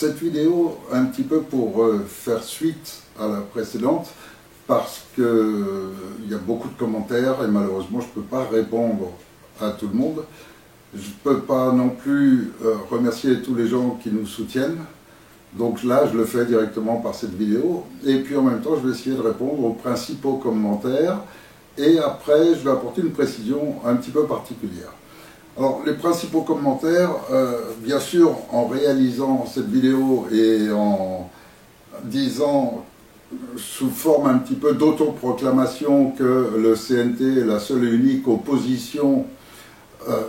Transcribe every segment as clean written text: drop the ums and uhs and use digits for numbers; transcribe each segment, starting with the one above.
Cette vidéo, un petit peu pour faire suite à la précédente, parce qu'il y a beaucoup de commentaires et malheureusement je ne peux pas répondre à tout le monde. Je ne peux pas non plus remercier tous les gens qui nous soutiennent. Donc là, je le fais directement par cette vidéo. Et puis en même temps, je vais essayer de répondre aux principaux commentaires. Et après, je vais apporter une précision un petit peu particulière. Alors, les principaux commentaires, bien sûr, en réalisant cette vidéo et en disant sous forme un petit peu d'autoproclamation que le CNT est la seule et unique opposition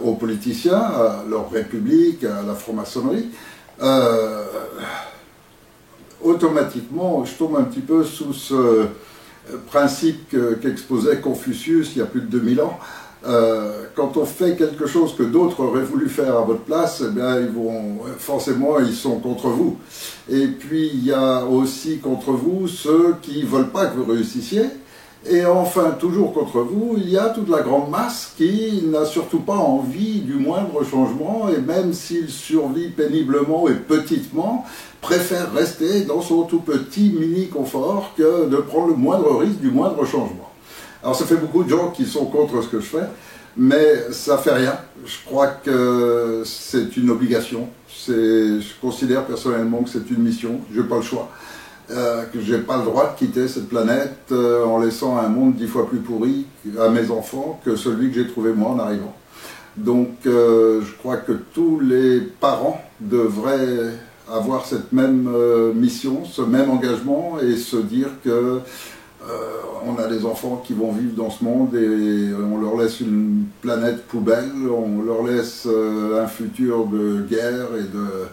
aux politiciens, à leur république, à la franc-maçonnerie, automatiquement, je tombe un petit peu sous ce principe qu'exposait Confucius il y a plus de 2000 ans. Quand on fait quelque chose que d'autres auraient voulu faire à votre place, eh bien, forcément, ils sont contre vous. Et puis, il y a aussi contre vous ceux qui ne veulent pas que vous réussissiez. Et enfin, toujours contre vous, il y a toute la grande masse qui n'a surtout pas envie du moindre changement, et même s'il survit péniblement et petitement, préfère rester dans son tout petit mini-confort que de prendre le moindre risque du moindre changement. Alors ça fait beaucoup de gens qui sont contre ce que je fais, mais ça fait rien. Je crois que c'est une obligation. Je considère personnellement que c'est une mission, je n'ai pas le choix. Que je n'ai pas le droit de quitter cette planète en laissant un monde 10 fois plus pourri à mes enfants que celui que j'ai trouvé moi en arrivant. Donc je crois que tous les parents devraient avoir cette même mission, ce même engagement et se dire que on a des enfants qui vont vivre dans ce monde et on leur laisse une planète poubelle, on leur laisse un futur de guerre et de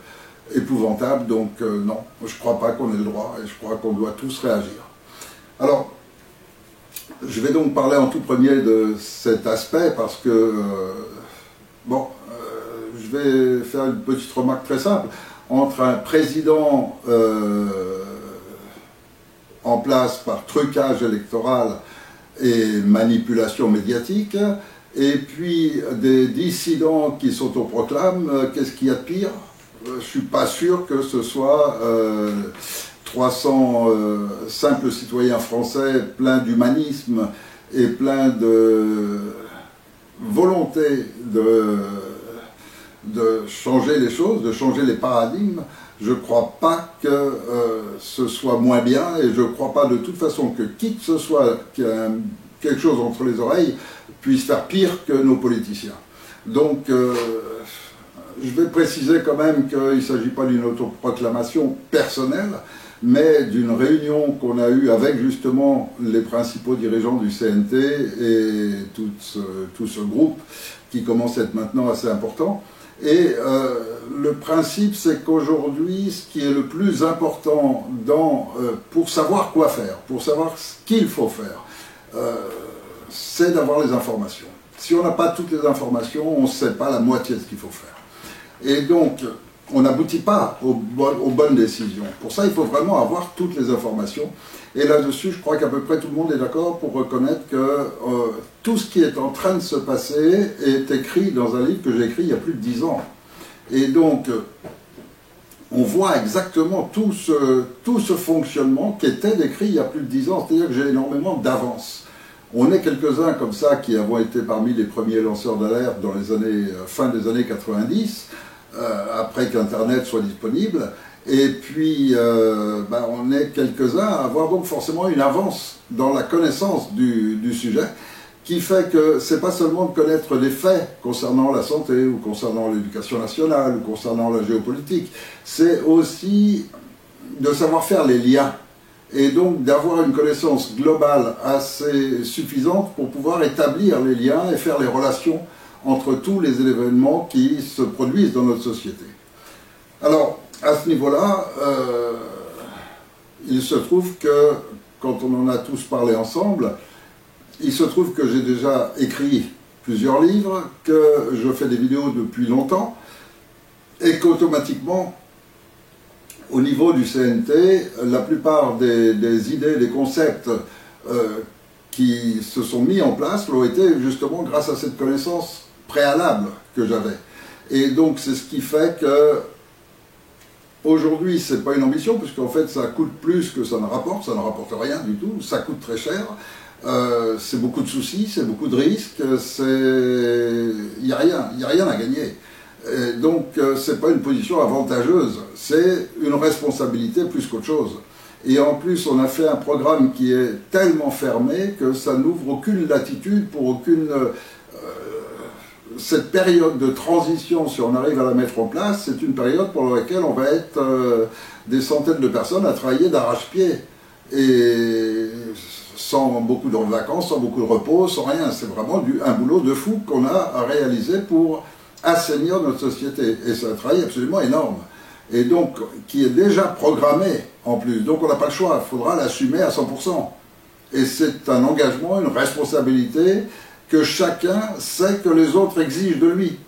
épouvantable, donc non, je ne crois pas qu'on ait le droit et je crois qu'on doit tous réagir. Alors, je vais donc parler en tout premier de cet aspect parce que, je vais faire une petite remarque très simple. Entre un président en place par trucage électoral et manipulation médiatique, et puis des dissidents qui s'autoproclament, qu'est-ce qu'il y a de pire? Je ne suis pas sûr que ce soit 300 simples citoyens français pleins d'humanisme et pleins de volonté de changer les choses, de changer les paradigmes. Je ne crois pas que ce soit moins bien et je ne crois pas de toute façon que qui que ce soit qui a quelque chose entre les oreilles puisse faire pire que nos politiciens. Donc, je vais préciser quand même qu'il ne s'agit pas d'une autoproclamation personnelle, mais d'une réunion qu'on a eue avec justement les principaux dirigeants du CNT et tout ce groupe qui commence à être maintenant assez important. Et le principe, c'est qu'aujourd'hui, ce qui est le plus important pour savoir quoi faire, pour savoir ce qu'il faut faire, c'est d'avoir les informations. Si on n'a pas toutes les informations, on ne sait pas la moitié de ce qu'il faut faire. Et donc, on n'aboutit pas aux bonnes décisions. Pour ça, il faut vraiment avoir toutes les informations. Et là-dessus, je crois qu'à peu près tout le monde est d'accord pour reconnaître que tout ce qui est en train de se passer est écrit dans un livre que j'ai écrit il y a plus de 10 ans. Et donc, on voit exactement tout ce fonctionnement qui était décrit il y a plus de 10 ans. C'est-à-dire que j'ai énormément d'avance. On est quelques-uns comme ça qui avons été parmi les premiers lanceurs d'alerte dans les années, fin des années 90, après qu'Internet soit disponible. Et puis, on est quelques-uns à avoir donc forcément une avance dans la connaissance du sujet, qui fait que c'est pas seulement de connaître les faits concernant la santé, ou concernant l'éducation nationale, ou concernant la géopolitique, c'est aussi de savoir faire les liens, et donc d'avoir une connaissance globale assez suffisante pour pouvoir établir les liens et faire les relations entre tous les événements qui se produisent dans notre société. Alors, à ce niveau-là, il se trouve que, quand on en a tous parlé ensemble, il se trouve que j'ai déjà écrit plusieurs livres, que je fais des vidéos depuis longtemps, et qu'automatiquement, au niveau du CNT, la plupart des idées, des concepts qui se sont mis en place l'ont été justement grâce à cette connaissance préalable que j'avais. Et donc c'est ce qui fait que Aujourd'hui, c'est pas une ambition, puisqu'en fait, ça coûte plus que ça ne rapporte rien du tout, ça coûte très cher, c'est beaucoup de soucis, c'est beaucoup de risques, il n'y a rien à gagner. Et donc, c'est pas une position avantageuse, c'est une responsabilité plus qu'autre chose. Et en plus, on a fait un programme qui est tellement fermé que ça n'ouvre aucune latitude pour aucune... cette période de transition, si on arrive à la mettre en place, c'est une période pour laquelle on va être des centaines de personnes à travailler d'arrache-pied. Et sans beaucoup de vacances, sans beaucoup de repos, sans rien. C'est vraiment un boulot de fou qu'on a à réaliser pour assainir notre société. Et c'est un travail absolument énorme. Et donc, qui est déjà programmé en plus. Donc on n'a pas le choix, il faudra l'assumer à 100%. Et c'est un engagement, une responsabilité que chacun sait que les autres exigent de lui.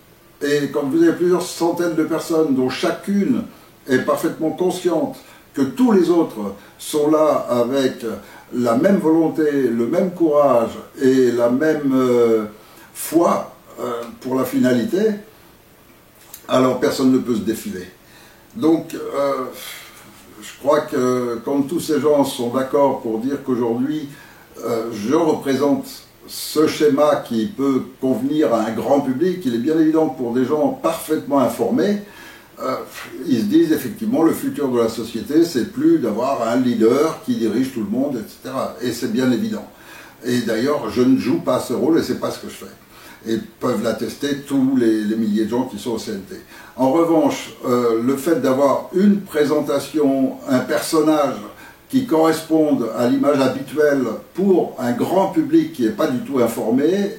Et quand vous avez plusieurs centaines de personnes dont chacune est parfaitement consciente que tous les autres sont là avec la même volonté, le même courage et la même foi pour la finalité, alors personne ne peut se défiler. Donc, je crois que quand tous ces gens sont d'accord pour dire qu'aujourd'hui, je représente ce schéma qui peut convenir à un grand public, il est bien évident que pour des gens parfaitement informés, ils se disent effectivement le futur de la société, c'est plus d'avoir un leader qui dirige tout le monde, etc. Et c'est bien évident. Et d'ailleurs, je ne joue pas ce rôle et c'est pas ce que je fais. Et peuvent l'attester tous les milliers de gens qui sont au CNT. En revanche, le fait d'avoir une présentation, un personnage qui corresponde à l'image habituelle pour un grand public qui n'est pas du tout informé,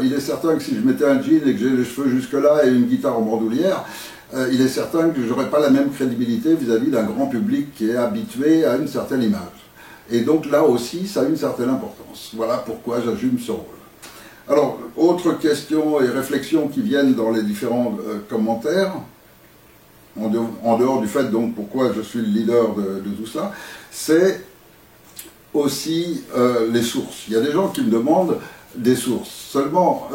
il est certain que si je mettais un jean et que j'ai les cheveux jusque-là et une guitare en bandoulière, il est certain que je n'aurais pas la même crédibilité vis-à-vis d'un grand public qui est habitué à une certaine image. Et donc là aussi, ça a une certaine importance. Voilà pourquoi j'assume ce rôle. Alors, autres questions et réflexions qui viennent dans les différents commentaires, en dehors du fait donc pourquoi je suis le leader de tout ça, c'est aussi les sources. Il y a des gens qui me demandent des sources. Seulement,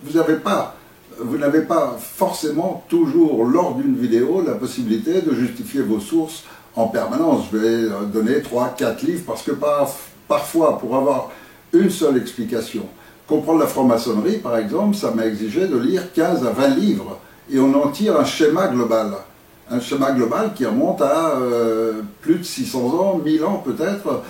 vous n'avez pas forcément toujours lors d'une vidéo la possibilité de justifier vos sources en permanence. Je vais donner 3, 4 livres parce que parfois, pour avoir une seule explication, comprendre la franc-maçonnerie, par exemple, ça m'a exigé de lire 15 à 20 livres. Et on en tire un schéma global. Un schéma global qui remonte à plus de 600 ans, 1000 ans peut-être,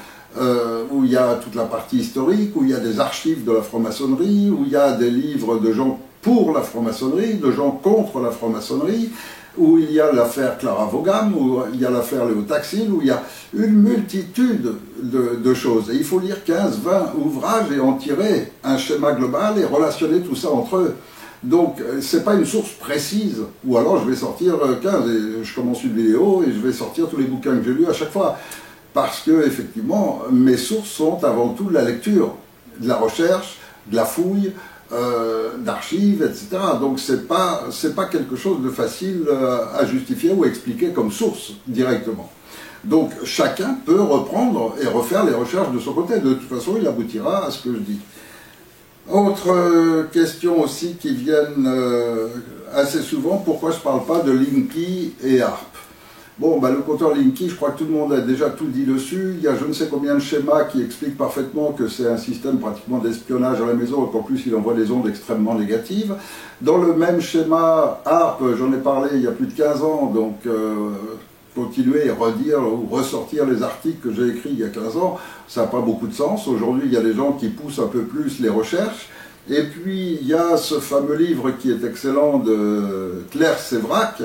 où il y a toute la partie historique, où il y a des archives de la franc-maçonnerie, où il y a des livres de gens pour la franc-maçonnerie, de gens contre la franc-maçonnerie, où il y a l'affaire Clara Vaughan, où il y a l'affaire Léo Taxil, où il y a une multitude de choses. Et il faut lire 15, 20 ouvrages et en tirer un schéma global et relationner tout ça entre eux. Donc, ce n'est pas une source précise, ou alors je vais sortir 15, et je commence une vidéo et je vais sortir tous les bouquins que j'ai lus à chaque fois. Parce que, effectivement, mes sources sont avant tout de la lecture, de la recherche, de la fouille, d'archives, etc. Donc c'est pas quelque chose de facile à justifier ou expliquer comme source directement. Donc chacun peut reprendre et refaire les recherches de son côté. De toute façon, il aboutira à ce que je dis. Autre question aussi qui viennent assez souvent, pourquoi je ne parle pas de Linky et ARP? Bon, le compteur Linky, je crois que tout le monde a déjà tout dit dessus. Il y a je ne sais combien de schémas qui expliquent parfaitement que c'est un système pratiquement d'espionnage à la maison et qu'en plus il envoie des ondes extrêmement négatives. Dans le même schéma ARP, j'en ai parlé il y a plus de 15 ans, donc continuer et redire ou ressortir les articles que j'ai écrits il y a 15 ans, ça n'a pas beaucoup de sens. Aujourd'hui, il y a des gens qui poussent un peu plus les recherches. Et puis, il y a ce fameux livre qui est excellent de Claire Sévrac,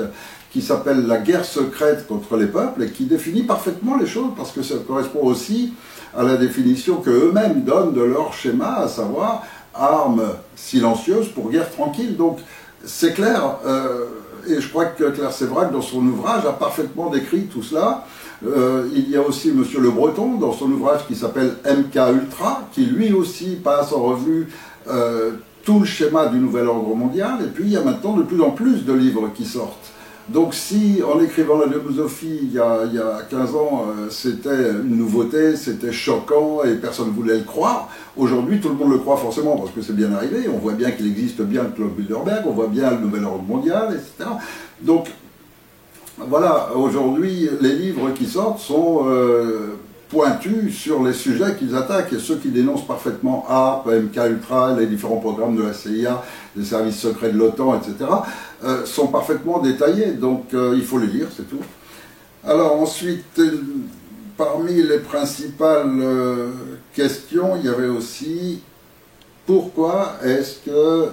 qui s'appelle « La guerre secrète contre les peuples » et qui définit parfaitement les choses, parce que ça correspond aussi à la définition qu'eux-mêmes donnent de leur schéma, à savoir armes silencieuses pour guerre tranquille. Donc, c'est clair, et je crois que Claire Sévrac, dans son ouvrage, a parfaitement décrit tout cela. Il y a aussi M. Le Breton, dans son ouvrage qui s'appelle MK Ultra, qui lui aussi passe en revue tout le schéma du nouvel ordre mondial, et puis il y a maintenant de plus en plus de livres qui sortent. Donc si, en écrivant la Demosophie il y a 15 ans, c'était une nouveauté, c'était choquant et personne ne voulait le croire, aujourd'hui tout le monde le croit forcément parce que c'est bien arrivé, on voit bien qu'il existe bien le Club Bilderberg, on voit bien le nouvel ordre mondial, etc. Donc voilà, aujourd'hui, les livres qui sortent sont pointus sur les sujets qu'ils attaquent, et ceux qui dénoncent parfaitement ARP, MK-Ultra, les différents programmes de la CIA, des services secrets de l'OTAN, etc., sont parfaitement détaillés, donc il faut les lire, c'est tout. Alors ensuite, parmi les principales questions, il y avait aussi pourquoi est-ce que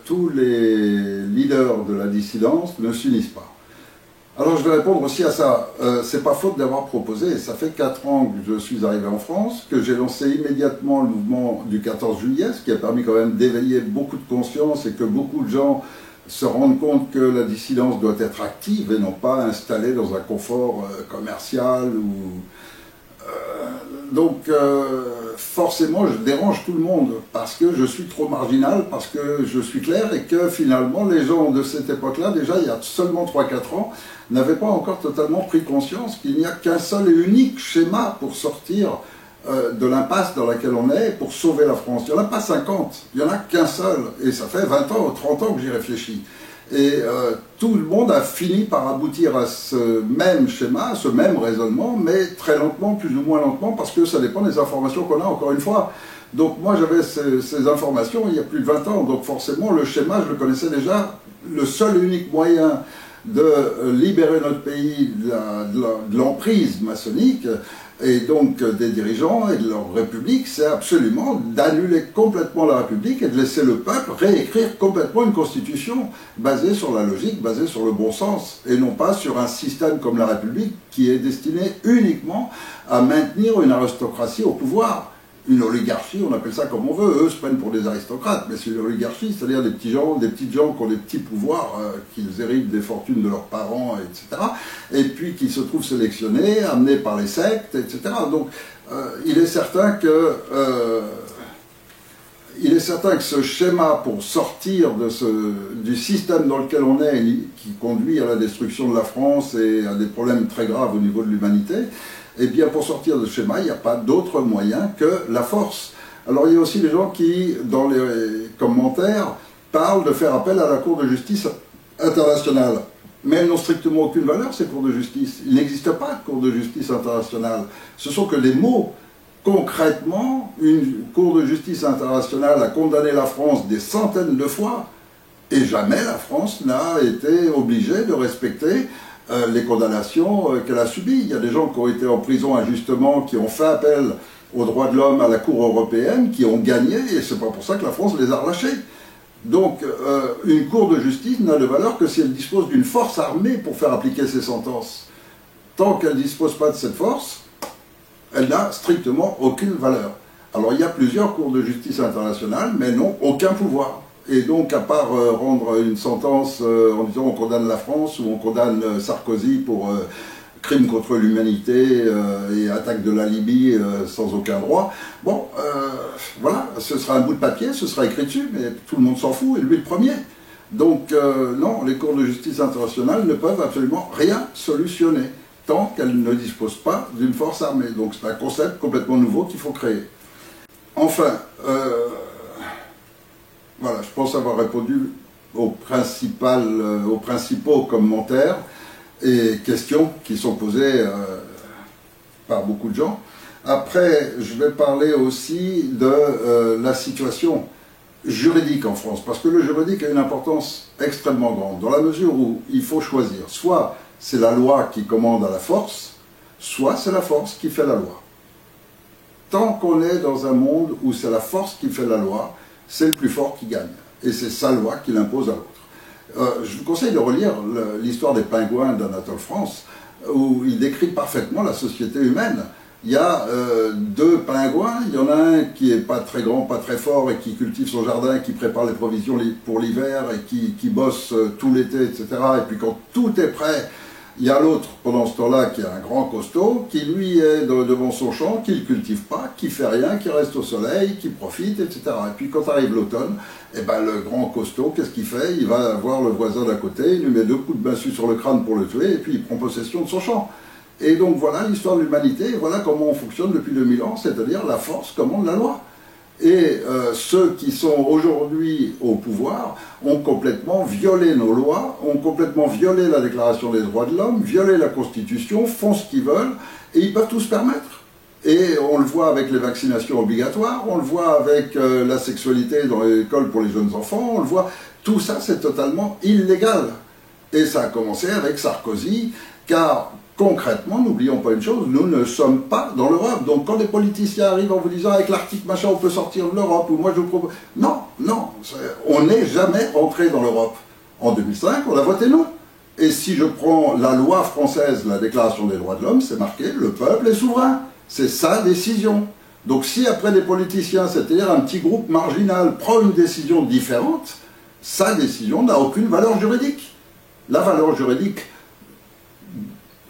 tous les leaders de la dissidence ne s'unissent pas? Alors je vais répondre aussi à ça. C'est pas faute d'avoir proposé. Ça fait 4 ans que je suis arrivé en France, que j'ai lancé immédiatement le mouvement du 14 juillet, ce qui a permis quand même d'éveiller beaucoup de conscience et que beaucoup de gens se rendent compte que la dissidence doit être active et non pas installée dans un confort commercial ou... Donc forcément je dérange tout le monde parce que je suis trop marginal, parce que je suis clair et que finalement les gens de cette époque-là, déjà il y a seulement 3-4 ans, n'avaient pas encore totalement pris conscience qu'il n'y a qu'un seul et unique schéma pour sortir de l'impasse dans laquelle on est, pour sauver la France. Il n'y en a pas 50, il n'y en a qu'un seul, et ça fait 20 ans ou 30 ans que j'y réfléchis. Et tout le monde a fini par aboutir à ce même schéma, à ce même raisonnement, mais très lentement, plus ou moins lentement, parce que ça dépend des informations qu'on a, encore une fois. Donc moi j'avais ces informations il y a plus de 20 ans, donc forcément le schéma je le connaissais déjà. Le seul et unique moyen de libérer notre pays de l'emprise maçonnique, et donc des dirigeants et de leur république, c'est absolument d'annuler complètement la République et de laisser le peuple réécrire complètement une constitution basée sur la logique, basée sur le bon sens, et non pas sur un système comme la République qui est destiné uniquement à maintenir une aristocratie au pouvoir. Une oligarchie, on appelle ça comme on veut, eux se prennent pour des aristocrates, mais c'est une oligarchie, c'est-à-dire des petites gens qui ont des petits pouvoirs, qu'ils héritent des fortunes de leurs parents, etc., et puis qui se trouvent sélectionnés, amenés par les sectes, etc. Donc il est certain que ce schéma pour sortir du système dans lequel on est, qui conduit à la destruction de la France et à des problèmes très graves au niveau de l'humanité, eh bien, pour sortir de ce schéma, il n'y a pas d'autre moyen que la force. Alors, il y a aussi des gens qui, dans les commentaires, parlent de faire appel à la Cour de justice internationale. Mais elles n'ont strictement aucune valeur, ces cours de justice. Il n'existe pas de Cour de justice internationale. Ce sont que des mots. Concrètement, une Cour de justice internationale a condamné la France des centaines de fois, et jamais la France n'a été obligée de respecter les condamnations qu'elle a subies. Il y a des gens qui ont été en prison injustement, qui ont fait appel aux droits de l'homme à la Cour européenne, qui ont gagné, et c'est pas pour ça que la France les a relâchés. Donc, une Cour de justice n'a de valeur que si elle dispose d'une force armée pour faire appliquer ses sentences. Tant qu'elle ne dispose pas de cette force, elle n'a strictement aucune valeur. Alors, il y a plusieurs cours de justice internationales, mais n'ont aucun pouvoir. Et donc, à part rendre une sentence en disant on condamne la France ou on condamne Sarkozy pour crimes contre l'humanité et attaque de la Libye sans aucun droit, bon, voilà, ce sera un bout de papier, ce sera écrit dessus, mais tout le monde s'en fout, et lui le premier. Donc, non, les cours de justice internationale ne peuvent absolument rien solutionner tant qu'elles ne disposent pas d'une force armée. Donc, c'est un concept complètement nouveau qu'il faut créer. Enfin, voilà, je pense avoir répondu aux principaux commentaires et questions qui sont posées par beaucoup de gens. Après, je vais parler aussi de la situation juridique en France, parce que le juridique a une importance extrêmement grande, dans la mesure où il faut choisir. Soit c'est la loi qui commande à la force, soit c'est la force qui fait la loi. Tant qu'on est dans un monde où c'est la force qui fait la loi, c'est le plus fort qui gagne. Et c'est sa loi qui l'impose à l'autre. Je vous conseille de relire l'histoire des pingouins d'Anatole France, où il décrit parfaitement la société humaine. Il y a deux pingouins, il y en a un qui n'est pas très grand, pas très fort, et qui cultive son jardin, qui prépare les provisions pour l'hiver, et qui bosse tout l'été, etc. Et puis quand tout est prêt, il y a l'autre, pendant ce temps-là, qui est un grand costaud, qui lui est devant son champ, qui ne cultive pas, qui fait rien, qui reste au soleil, qui profite, etc. Et puis quand arrive l'automne, eh ben, le grand costaud, qu'est-ce qu'il fait? Il va voir le voisin d'à côté, il lui met 2 coups de massue sur le crâne pour le tuer, et puis il prend possession de son champ. Et donc voilà l'histoire de l'humanité, et voilà comment on fonctionne depuis 2000 ans, c'est-à-dire la force commande la loi. Et ceux qui sont aujourd'hui au pouvoir ont complètement violé nos lois, ont complètement violé la Déclaration des droits de l'homme, violé la Constitution, font ce qu'ils veulent, et ils peuvent tout se permettre. Et on le voit avec les vaccinations obligatoires, on le voit avec la sexualité dans l'école pour les jeunes enfants, on le voit, tout ça c'est totalement illégal. Et ça a commencé avec Sarkozy, car concrètement, n'oublions pas une chose, nous ne sommes pas dans l'Europe. Donc quand les politiciens arrivent en vous disant avec l'article machin on peut sortir de l'Europe, ou moi je vous propose... Non, non, on n'est jamais entré dans l'Europe. En 2005, on a voté non. Et si je prends la loi française, la Déclaration des droits de l'homme, c'est marqué le peuple est souverain. C'est sa décision. Donc si après les politiciens, c'est-à-dire un petit groupe marginal, prend une décision différente, sa décision n'a aucune valeur juridique. La valeur juridique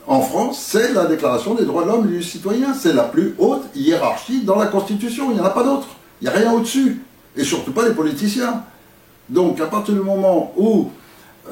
en France, c'est la Déclaration des droits de l'homme et du citoyen. C'est la plus haute hiérarchie dans la Constitution. Il n'y en a pas d'autre. Il n'y a rien au-dessus. Et surtout pas les politiciens. Donc à partir du moment où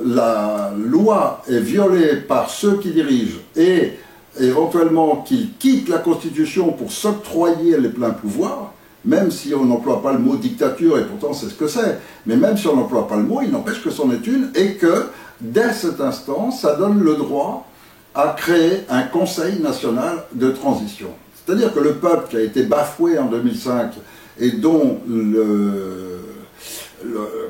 la loi est violée par ceux qui dirigent et éventuellement qu'ils quittent la Constitution pour s'octroyer les pleins pouvoirs, même si on n'emploie pas le mot dictature, et pourtant c'est ce que c'est, mais même si on n'emploie pas le mot, il n'empêche que c'en est une, et que dès cet instant, ça donne le droit à créer un Conseil national de transition. C'est-à-dire que le peuple qui a été bafoué en 2005 et dont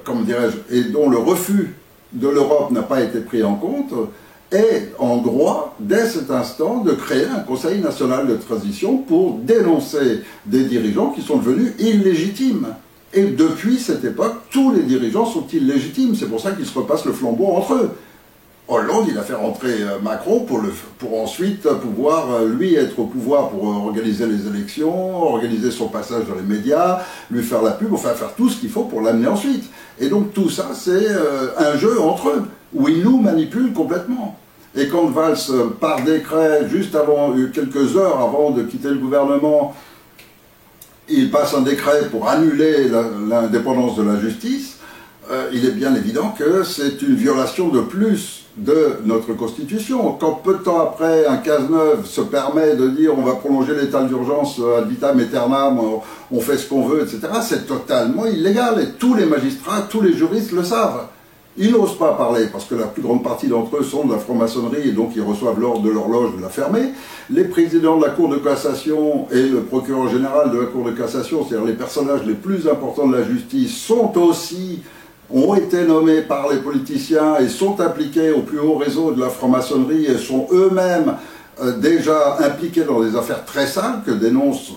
comment dirais-je, et dont le refus de l'Europe n'a pas été pris en compte, est en droit, dès cet instant, de créer un Conseil national de transition pour dénoncer des dirigeants qui sont devenus illégitimes. Et depuis cette époque, tous les dirigeants sont illégitimes. C'est pour ça qu'ils se repassent le flambeau entre eux. Hollande, il a fait rentrer Macron pour ensuite pouvoir, lui, être au pouvoir pour organiser les élections, organiser son passage dans les médias, lui faire la pub, enfin faire tout ce qu'il faut pour l'amener ensuite. Et donc tout ça, c'est un jeu entre eux, où ils nous manipulent complètement. Et quand Valls, par décret, juste avant, quelques heures avant de quitter le gouvernement, il passe un décret pour annuler l'indépendance de la justice, il est bien évident que c'est une violation de plus de notre Constitution. Quand peu de temps après, un Cazeneuve se permet de dire on va prolonger l'état d'urgence ad vitam aeternam, on fait ce qu'on veut, etc., c'est totalement illégal. Et tous les magistrats, tous les juristes le savent. Ils n'osent pas parler parce que la plus grande partie d'entre eux sont de la franc-maçonnerie et donc ils reçoivent l'ordre de l'horloge de la fermer. Les présidents de la Cour de cassation et le procureur général de la Cour de cassation, c'est-à-dire les personnages les plus importants de la justice, ont été nommés par les politiciens et sont impliqués au plus haut réseau de la franc-maçonnerie et sont eux-mêmes déjà impliqués dans des affaires très sales que dénoncent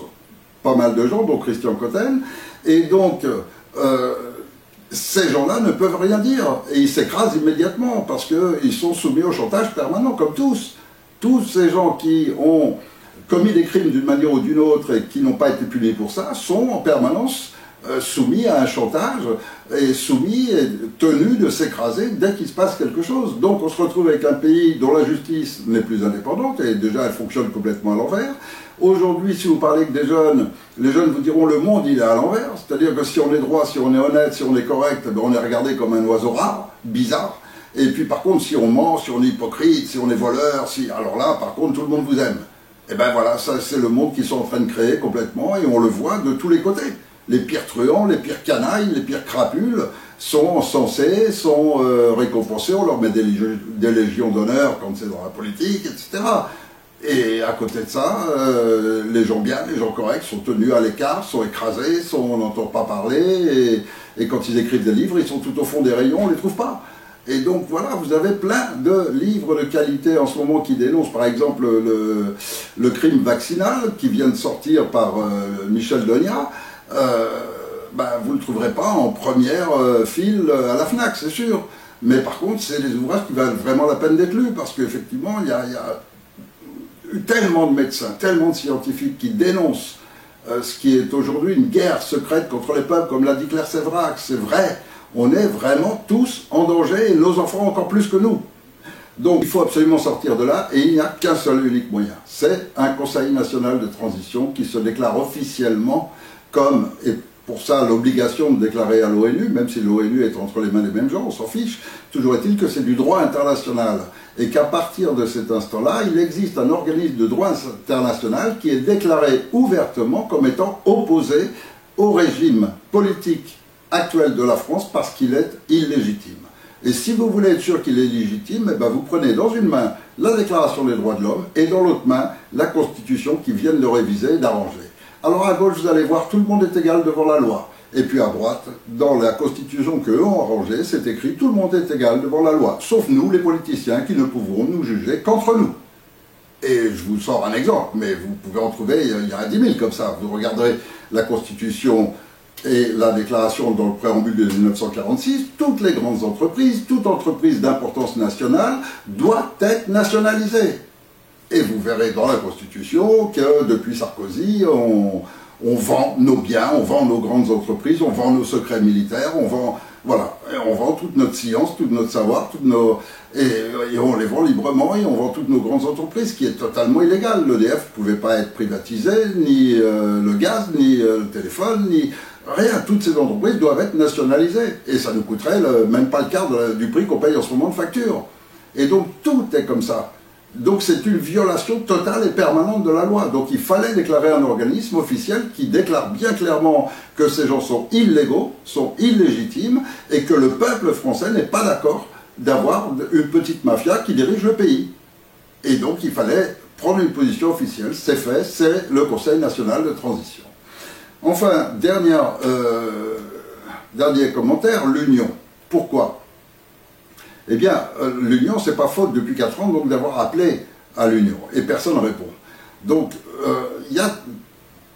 pas mal de gens, dont Christian Cotten. Et donc, ces gens-là ne peuvent rien dire et ils s'écrasent immédiatement parce qu'ils sont soumis au chantage permanent, comme tous. Tous ces gens qui ont commis des crimes d'une manière ou d'une autre et qui n'ont pas été punis pour ça sont en permanence soumis à un chantage et soumis et tenus de s'écraser dès qu'il se passe quelque chose. Donc on se retrouve avec un pays dont la justice n'est plus indépendante et déjà elle fonctionne complètement à l'envers. Aujourd'hui, si vous parlez avec des jeunes, les jeunes vous diront le monde il est à l'envers, c'est-à-dire que si on est droit, si on est honnête, si on est correct, ben on est regardé comme un oiseau rare, bizarre. Et puis par contre, si on ment, si on est hypocrite, si on est voleur, alors là, par contre, tout le monde vous aime. Et ben voilà, ça c'est le monde qu'ils sont en train de créer complètement et on le voit de tous les côtés. Les pires truands, les pires canailles, les pires crapules sont censés, sont récompensés, on leur met des légions d'honneur quand c'est dans la politique, etc. Et à côté de ça, les gens bien, les gens corrects sont tenus à l'écart, sont écrasés, on n'entend pas parler, et quand ils écrivent des livres, ils sont tout au fond des rayons, on ne les trouve pas. Et donc voilà, vous avez plein de livres de qualité en ce moment qui dénoncent par exemple le crime vaccinal qui vient de sortir par Michel Donia. Vous ne le trouverez pas en première file à la FNAC, c'est sûr. Mais par contre, c'est des ouvrages qui valent vraiment la peine d'être lus parce qu'effectivement, il y a eu tellement de médecins, tellement de scientifiques qui dénoncent ce qui est aujourd'hui une guerre secrète contre les peuples, comme l'a dit Claire Séverac. C'est vrai, on est vraiment tous en danger et nos enfants encore plus que nous. Donc il faut absolument sortir de là et il n'y a qu'un seul unique moyen. C'est un Conseil national de transition qui se déclare officiellement comme, et pour ça l'obligation de déclarer à l'ONU, même si l'ONU est entre les mains des mêmes gens, on s'en fiche, toujours est-il que c'est du droit international et qu'à partir de cet instant-là, il existe un organisme de droit international qui est déclaré ouvertement comme étant opposé au régime politique actuel de la France parce qu'il est illégitime. Et si vous voulez être sûr qu'il est légitime, eh ben vous prenez dans une main la Déclaration des droits de l'homme et dans l'autre main la Constitution qui viennent de réviser et d'arranger. Alors à gauche, vous allez voir, tout le monde est égal devant la loi. Et puis à droite, dans la Constitution qu'eux ont arrangée, c'est écrit « tout le monde est égal devant la loi », sauf nous, les politiciens, qui ne pouvons nous juger qu'entre nous. Et je vous sors un exemple, mais vous pouvez en trouver, il y en a 10 000 comme ça. Vous regarderez la Constitution et la déclaration dans le préambule de 1946, toutes les grandes entreprises, toute entreprise d'importance nationale doit être nationalisée. Et vous verrez dans la Constitution que depuis Sarkozy, on vend nos biens, on vend nos grandes entreprises, on vend nos secrets militaires, on vend, voilà, on vend toute notre science, tout notre savoir, et on les vend librement et on vend toutes nos grandes entreprises, ce qui est totalement illégal. L'EDF ne pouvait pas être privatisé, ni le gaz, ni le téléphone, ni rien. Toutes ces entreprises doivent être nationalisées. Et ça nous coûterait même pas le quart du prix qu'on paye en ce moment de facture. Et donc tout est comme ça. Donc c'est une violation totale et permanente de la loi. Donc il fallait déclarer un organisme officiel qui déclare bien clairement que ces gens sont illégaux, sont illégitimes, et que le peuple français n'est pas d'accord d'avoir une petite mafia qui dirige le pays. Et donc il fallait prendre une position officielle. C'est fait, c'est le Conseil national de transition. Enfin, dernier commentaire, l'Union. Pourquoi ? Eh bien, l'Union, c'est pas faute depuis 4 ans donc d'avoir appelé à l'Union, et personne ne répond. Donc, il n'y a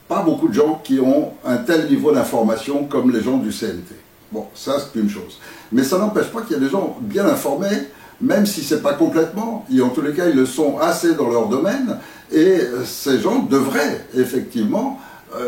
pas beaucoup de gens qui ont un tel niveau d'information comme les gens du CNT. Bon, ça c'est une chose. Mais ça n'empêche pas qu'il y a des gens bien informés, même si c'est pas complètement, et en tous les cas, ils le sont assez dans leur domaine, et ces gens devraient effectivement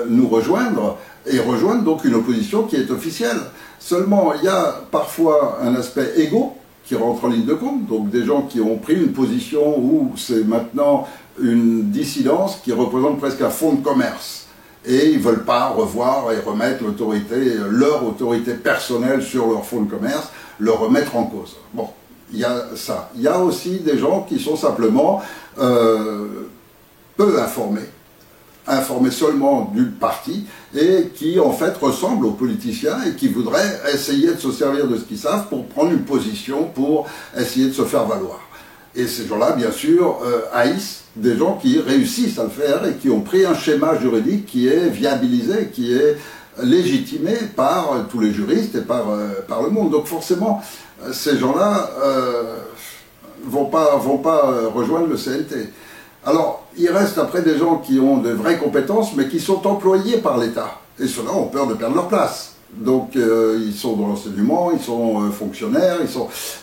nous rejoindre, et rejoindre donc une opposition qui est officielle. Seulement, il y a parfois un aspect égo qui rentre en ligne de compte, donc des gens qui ont pris une position où c'est maintenant une dissidence qui représente presque un fonds de commerce. Et ils ne veulent pas revoir et remettre l'autorité, leur autorité personnelle sur leur fonds de commerce, le remettre en cause. Bon, il y a ça. Il y a aussi des gens qui sont simplement peu informés seulement du parti, et qui en fait ressemblent aux politiciens et qui voudraient essayer de se servir de ce qu'ils savent pour prendre une position, pour essayer de se faire valoir. Et ces gens-là, bien sûr, haïssent des gens qui réussissent à le faire et qui ont pris un schéma juridique qui est viabilisé, qui est légitimé par tous les juristes et par le monde. Donc forcément, ces gens-là vont pas rejoindre le CNT. Alors, il reste après des gens qui ont de vraies compétences, mais qui sont employés par l'État. Et ceux-là ont peur de perdre leur place. Donc, ils sont dans l'enseignement, ils sont fonctionnaires,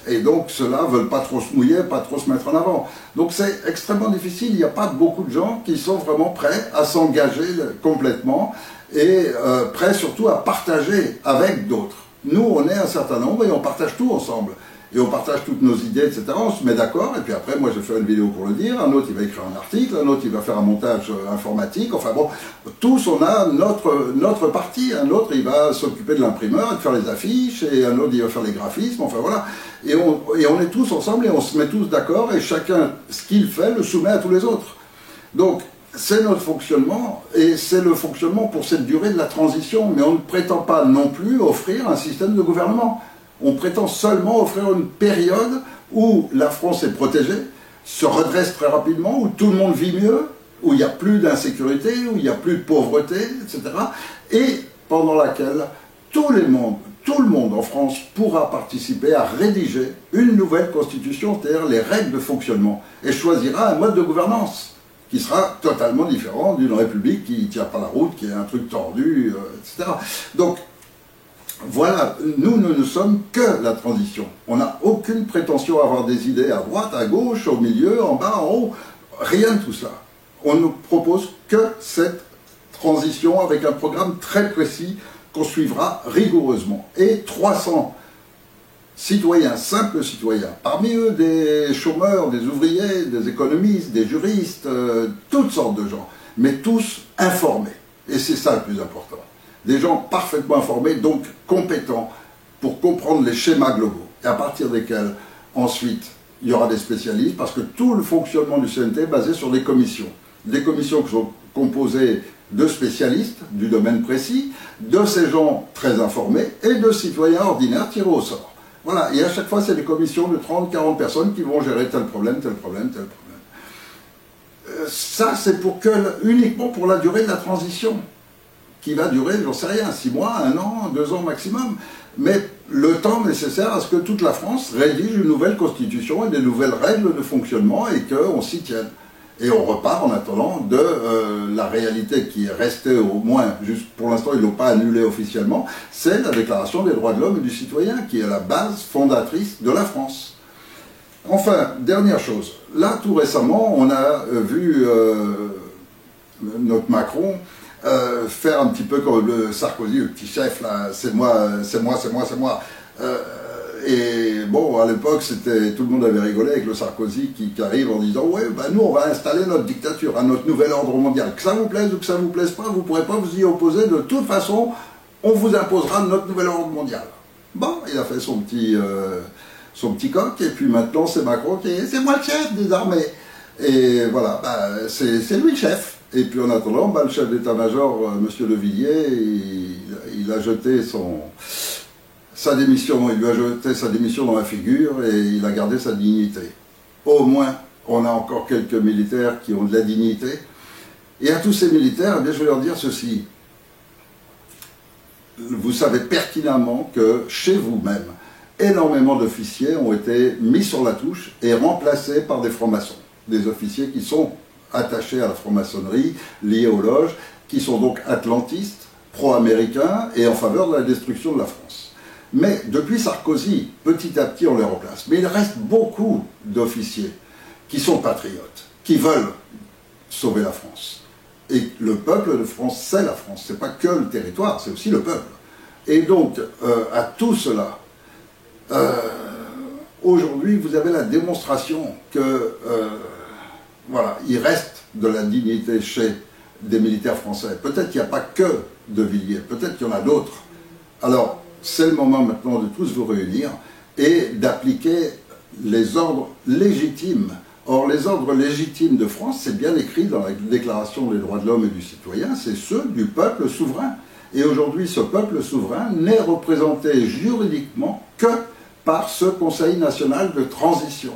et donc ceux-là ne veulent pas trop se mouiller, pas trop se mettre en avant. Donc, c'est extrêmement difficile. Il n'y a pas beaucoup de gens qui sont vraiment prêts à s'engager complètement et prêts surtout à partager avec d'autres. Nous, on est un certain nombre et on partage tout ensemble. Et on partage toutes nos idées, etc. On se met d'accord, et puis après, moi, je vais faire une vidéo pour le dire, un autre, il va écrire un article, un autre, il va faire un montage informatique, enfin bon, tous, on a notre partie. Un autre, il va s'occuper de l'imprimeur, de faire les affiches, et un autre, il va faire les graphismes, enfin voilà. Et on est tous ensemble, et on se met tous d'accord, et chacun, ce qu'il fait, le soumet à tous les autres. Donc, c'est notre fonctionnement, et c'est le fonctionnement pour cette durée de la transition, mais on ne prétend pas non plus offrir un système de gouvernement. On prétend seulement offrir une période où la France est protégée, se redresse très rapidement, où tout le monde vit mieux, où il n'y a plus d'insécurité, où il n'y a plus de pauvreté, etc. Et pendant laquelle tout le monde en France pourra participer à rédiger une nouvelle constitution, c'est-à-dire les règles de fonctionnement, et choisira un mode de gouvernance qui sera totalement différent d'une république qui ne tient pas la route, qui est un truc tordu, etc. Donc, voilà, nous ne sommes que la transition. On n'a aucune prétention à avoir des idées à droite, à gauche, au milieu, en bas, en haut. Rien de tout ça. On ne propose que cette transition avec un programme très précis qu'on suivra rigoureusement. Et 300 citoyens, simples citoyens, parmi eux des chômeurs, des ouvriers, des économistes, des juristes, toutes sortes de gens, mais tous informés. Et c'est ça le plus important. Des gens parfaitement informés, donc compétents pour comprendre les schémas globaux, et à partir desquels, ensuite, il y aura des spécialistes, parce que tout le fonctionnement du CNT est basé sur des commissions qui sont composées de spécialistes du domaine précis, de ces gens très informés et de citoyens ordinaires tirés au sort. Voilà, et à chaque fois, c'est des commissions de 30-40 personnes qui vont gérer tel problème, tel problème, tel problème. Ça, c'est uniquement pour la durée de la transition, qui va durer, j'en sais rien, 6 mois, 1 an, 2 ans maximum, mais le temps nécessaire à ce que toute la France rédige une nouvelle constitution et des nouvelles règles de fonctionnement et qu'on s'y tienne. Et on repart en attendant de la réalité qui est restée au moins, juste pour l'instant ils ne l'ont pas annulée officiellement, c'est la Déclaration des droits de l'homme et du citoyen qui est la base fondatrice de la France. Enfin, dernière chose, là tout récemment on a vu notre Macron faire un petit peu comme le Sarkozy, le petit chef là, c'est moi, c'est moi, c'est moi, c'est moi. Et bon, à l'époque, tout le monde avait rigolé avec le Sarkozy qui arrive en disant « Ouais, ben nous, on va installer notre dictature, à notre nouvel ordre mondial. Que ça vous plaise ou que ça vous plaise pas, vous ne pourrez pas vous y opposer. De toute façon, on vous imposera notre nouvel ordre mondial. » Bon, il a fait son petit coq, et puis maintenant, c'est Macron qui est « C'est moi le chef des armées. » Et voilà, ben, c'est lui le chef. Et puis en attendant, ben, le chef d'état-major, M. De Villiers, il a jeté sa démission, il lui a jeté sa démission dans la figure et il a gardé sa dignité. Au moins, on a encore quelques militaires qui ont de la dignité. Et à tous ces militaires, eh bien, je vais leur dire ceci. Vous savez pertinemment que chez vous-même, énormément d'officiers ont été mis sur la touche et remplacés par des francs-maçons. Des officiers qui sont attachés à la franc-maçonnerie, liés aux loges, qui sont donc atlantistes, pro-américains et en faveur de la destruction de la France. Mais depuis Sarkozy, petit à petit, on les remplace. Mais il reste beaucoup d'officiers qui sont patriotes, qui veulent sauver la France. Et le peuple de France, c'est la France. Ce n'est pas que le territoire, c'est aussi le peuple. Et donc, à tout cela, aujourd'hui, vous avez la démonstration que, voilà, il reste de la dignité chez des militaires français. Peut-être qu'il n'y a pas que De Villiers, peut-être qu'il y en a d'autres. Alors, c'est le moment maintenant de tous vous réunir et d'appliquer les ordres légitimes. Or, les ordres légitimes de France, c'est bien écrit dans la Déclaration des droits de l'homme et du citoyen, c'est ceux du peuple souverain. Et aujourd'hui, ce peuple souverain n'est représenté juridiquement que par ce Conseil national de transition.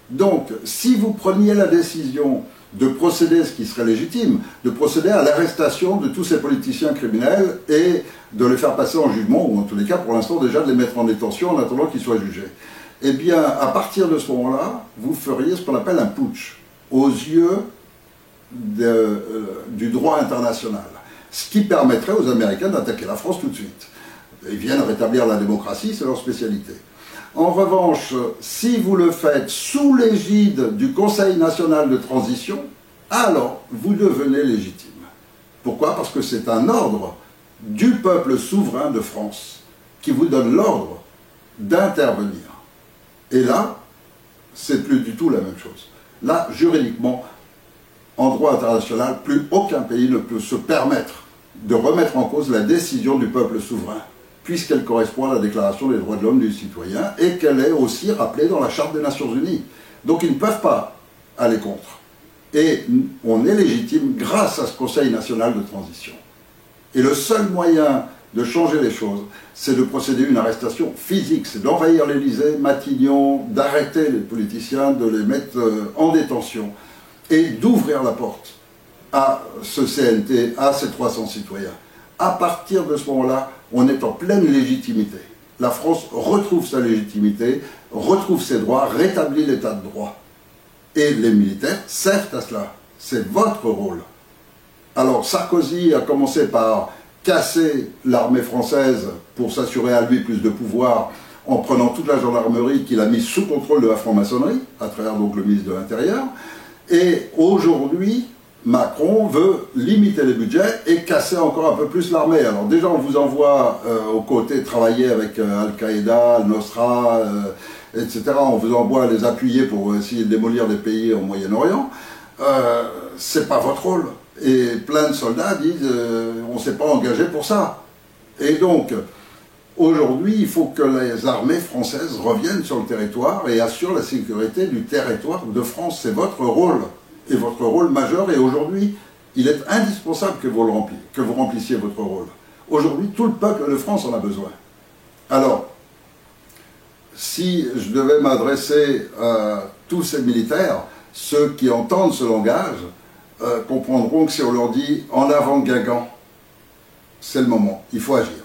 Donc, si vous preniez la décision de procéder, ce qui serait légitime, de procéder à l'arrestation de tous ces politiciens criminels et de les faire passer en jugement, ou en tous les cas, pour l'instant, déjà de les mettre en détention en attendant qu'ils soient jugés. Eh bien, à partir de ce moment-là, vous feriez ce qu'on appelle un putsch, aux yeux du droit international. Ce qui permettrait aux Américains d'attaquer la France tout de suite. Ils viennent rétablir la démocratie, c'est leur spécialité. En revanche, si vous le faites sous l'égide du Conseil national de transition, alors vous devenez légitime. Pourquoi? Parce que c'est un ordre du peuple souverain de France qui vous donne l'ordre d'intervenir. Et là, c'est plus du tout la même chose. Là, juridiquement, en droit international, plus aucun pays ne peut se permettre de remettre en cause la décision du peuple souverain, puisqu'elle correspond à la Déclaration des droits de l'homme et du citoyen, et qu'elle est aussi rappelée dans la Charte des Nations Unies. Donc ils ne peuvent pas aller contre. Et on est légitime grâce à ce Conseil national de transition. Et le seul moyen de changer les choses, c'est de procéder à une arrestation physique, c'est d'envahir l'Élysée, Matignon, d'arrêter les politiciens, de les mettre en détention, et d'ouvrir la porte à ce CNT, à ces 300 citoyens. À partir de ce moment-là, on est en pleine légitimité. La France retrouve sa légitimité, retrouve ses droits, rétablit l'état de droit. Et les militaires servent à cela. C'est votre rôle. Alors Sarkozy a commencé par casser l'armée française pour s'assurer à lui plus de pouvoir en prenant toute la gendarmerie qu'il a mise sous contrôle de la franc-maçonnerie, à travers donc le ministre de l'Intérieur. Et aujourd'hui, Macron veut limiter les budgets et casser encore un peu plus l'armée. Alors déjà, on vous envoie aux côtés travailler avec Al-Qaïda, Al-Nosra, etc. On vous envoie les appuyer pour essayer de démolir des pays au Moyen-Orient. C'est pas votre rôle. Et plein de soldats disent on ne s'est pas engagé pour ça. Et donc, aujourd'hui, il faut que les armées françaises reviennent sur le territoire et assurent la sécurité du territoire de France. C'est votre rôle. Et votre rôle majeur, et aujourd'hui, Il est indispensable que vous remplissiez votre rôle. Aujourd'hui, tout le peuple de France en a besoin. Alors, si je devais m'adresser à tous ces militaires, ceux qui entendent ce langage comprendront que si on leur dit « en avant Guingamp », c'est le moment, il faut agir.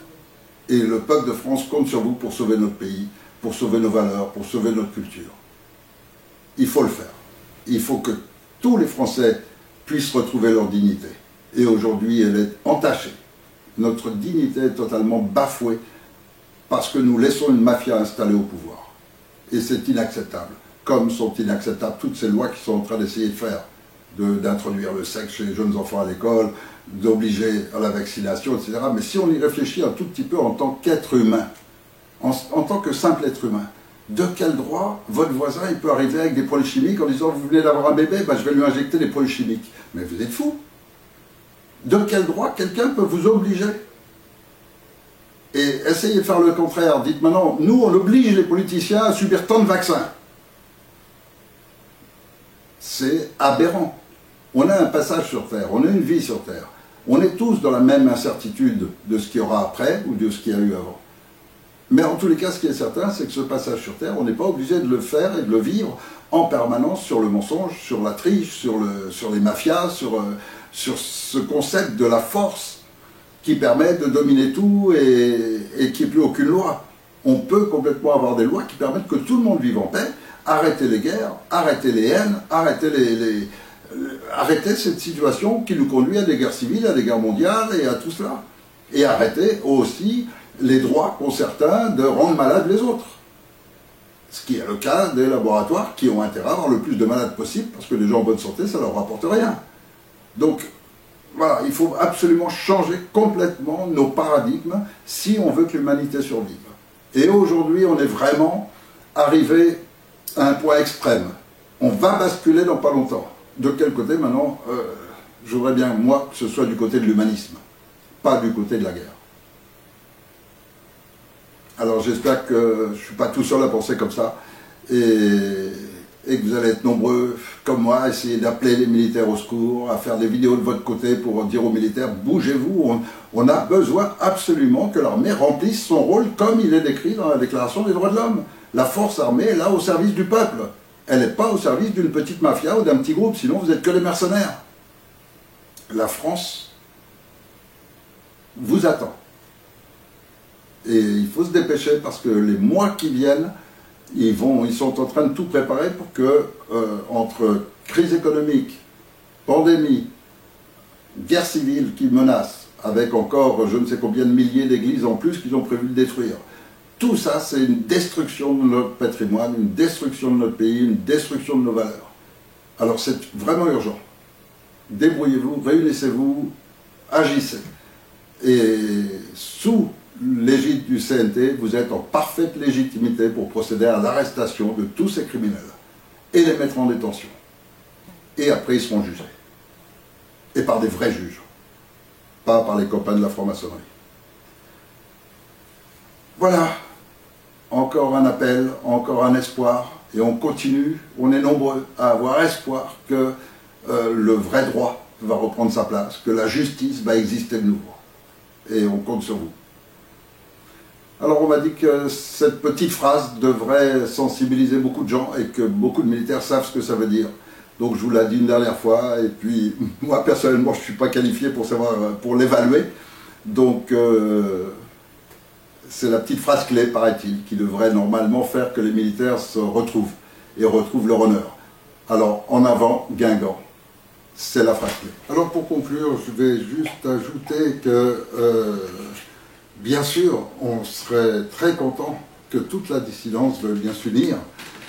Et le peuple de France compte sur vous pour sauver notre pays, pour sauver nos valeurs, pour sauver notre culture. Il faut le faire. Il faut que tous les Français puissent retrouver leur dignité. Et aujourd'hui, elle est entachée. Notre dignité est totalement bafouée parce que nous laissons une mafia installée au pouvoir. Et c'est inacceptable. Comme sont inacceptables toutes ces lois qui sont en train d'essayer de faire, d'introduire le sexe chez les jeunes enfants à l'école, d'obliger à la vaccination, etc. Mais si on y réfléchit un tout petit peu en tant qu'être humain, en tant que simple être humain, de quel droit votre voisin il peut arriver avec des produits chimiques en disant « vous venez d'avoir un bébé, ben, je vais lui injecter des produits chimiques ». Mais vous êtes fou. De quel droit quelqu'un peut vous obliger? Et essayez de faire le contraire. Dites maintenant, nous on oblige les politiciens à subir tant de vaccins. C'est aberrant. On a un passage sur Terre, on a une vie sur Terre. On est tous dans la même incertitude de ce qu'il y aura après ou de ce qu'il y a eu avant. Mais en tous les cas, ce qui est certain, c'est que ce passage sur Terre, on n'est pas obligé de le faire et de le vivre en permanence sur le mensonge, sur la triche, sur les mafias, sur ce concept de la force qui permet de dominer tout et qui n'est plus aucune loi. On peut complètement avoir des lois qui permettent que tout le monde vive en paix, arrêter les guerres, arrêter les haines, arrêter cette situation qui nous conduit à des guerres civiles, à des guerres mondiales et à tout cela. Et arrêter aussi les droits qu'ont certains de rendre malades les autres. Ce qui est le cas des laboratoires qui ont intérêt à avoir le plus de malades possible parce que les gens en bonne santé, ça ne leur rapporte rien. Donc, voilà, il faut absolument changer complètement nos paradigmes si on veut que l'humanité survive. Et aujourd'hui, on est vraiment arrivé à un point extrême. On va basculer dans pas longtemps. De quel côté maintenant je voudrais bien, moi, que ce soit du côté de l'humanisme, pas du côté de la guerre. Alors j'espère que je ne suis pas tout seul à penser comme ça et que vous allez être nombreux, comme moi, à essayer d'appeler les militaires au secours, à faire des vidéos de votre côté pour dire aux militaires « bougez-vous, on a besoin absolument que l'armée remplisse son rôle comme il est décrit dans la Déclaration des droits de l'homme. La force armée est là au service du peuple. Elle n'est pas au service d'une petite mafia ou d'un petit groupe, sinon vous n'êtes que des mercenaires. La France vous attend. Et il faut se dépêcher parce que les mois qui viennent, ils sont en train de tout préparer pour que, entre crise économique, pandémie, guerre civile qui menace, avec encore je ne sais combien de milliers d'églises en plus qu'ils ont prévu de détruire, tout ça, c'est une destruction de notre patrimoine, une destruction de notre pays, une destruction de nos valeurs. Alors c'est vraiment urgent. Débrouillez-vous, réunissez-vous, agissez. Et sous l'égide du CNT, vous êtes en parfaite légitimité pour procéder à l'arrestation de tous ces criminels et les mettre en détention. Et après, ils seront jugés. Et par des vrais juges, pas par les copains de la franc-maçonnerie. Voilà. Encore un appel, encore un espoir, et on continue, on est nombreux à avoir espoir que le vrai droit va reprendre sa place, que la justice va exister de nouveau. Et on compte sur vous. Alors on m'a dit que cette petite phrase devrait sensibiliser beaucoup de gens et que beaucoup de militaires savent ce que ça veut dire. Donc je vous l'ai dit une dernière fois, et puis moi personnellement je ne suis pas qualifié pour savoir, pour l'évaluer. Donc c'est la petite phrase clé, paraît-il, qui devrait normalement faire que les militaires se retrouvent et retrouvent leur honneur. Alors, en avant, Guingamp. C'est la phrase clé. Alors, pour conclure, je vais juste ajouter que, bien sûr, on serait très content que toute la dissidence veuille bien s'unir.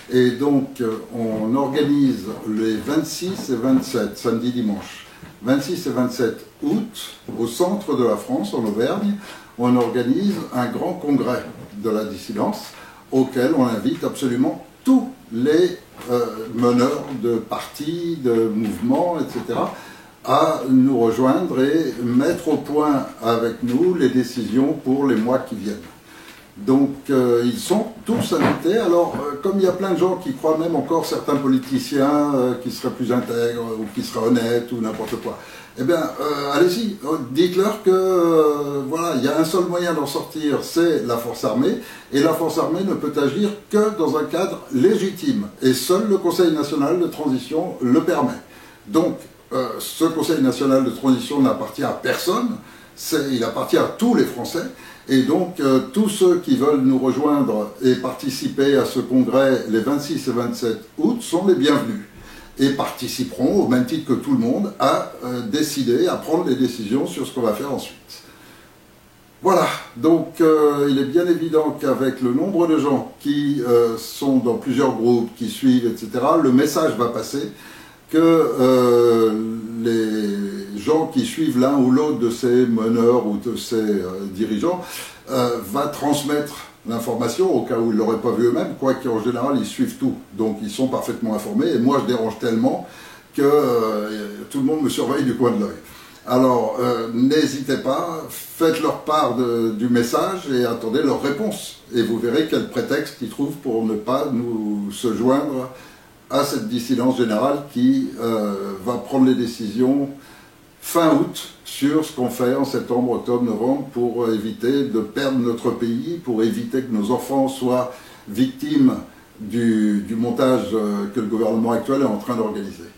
Et donc, on organise les 26 et 27, samedi, dimanche, 26 et 27 août, au centre de la France, en Auvergne, on organise un grand congrès de la dissidence auquel on invite absolument tous les meneurs de partis, de mouvements, etc., à nous rejoindre et mettre au point avec nous les décisions pour les mois qui viennent. Donc ils sont tous invités. Alors comme il y a plein de gens qui croient, même encore certains politiciens qui seraient plus intègres ou qui seraient honnêtes ou n'importe quoi, eh bien allez-y, dites-leur que voilà, il y a un seul moyen d'en sortir, c'est la force armée, et la force armée ne peut agir que dans un cadre légitime, et seul le Conseil national de transition le permet. Donc ce Conseil national de transition n'appartient à personne, il appartient à tous les Français. Et donc, tous ceux qui veulent nous rejoindre et participer à ce congrès les 26 et 27 août sont les bienvenus et participeront, au même titre que tout le monde, à décider, à prendre les décisions sur ce qu'on va faire ensuite. Voilà, donc il est bien évident qu'avec le nombre de gens qui sont dans plusieurs groupes, qui suivent, etc., le message va passer que les gens qui suivent l'un ou l'autre de ces meneurs ou de ces dirigeants va transmettre l'information au cas où ils ne l'auraient pas vu eux-mêmes, quoiqu'en général ils suivent tout, donc ils sont parfaitement informés, et moi je dérange tellement que tout le monde me surveille du coin de l'œil. Alors n'hésitez pas, faites leur part du message et attendez leur réponse, et vous verrez quel prétexte ils trouvent pour ne pas se joindre à cette dissidence générale qui va prendre les décisions fin août sur ce qu'on fait en septembre, octobre, novembre pour éviter de perdre notre pays, pour éviter que nos enfants soient victimes du montage que le gouvernement actuel est en train d'organiser.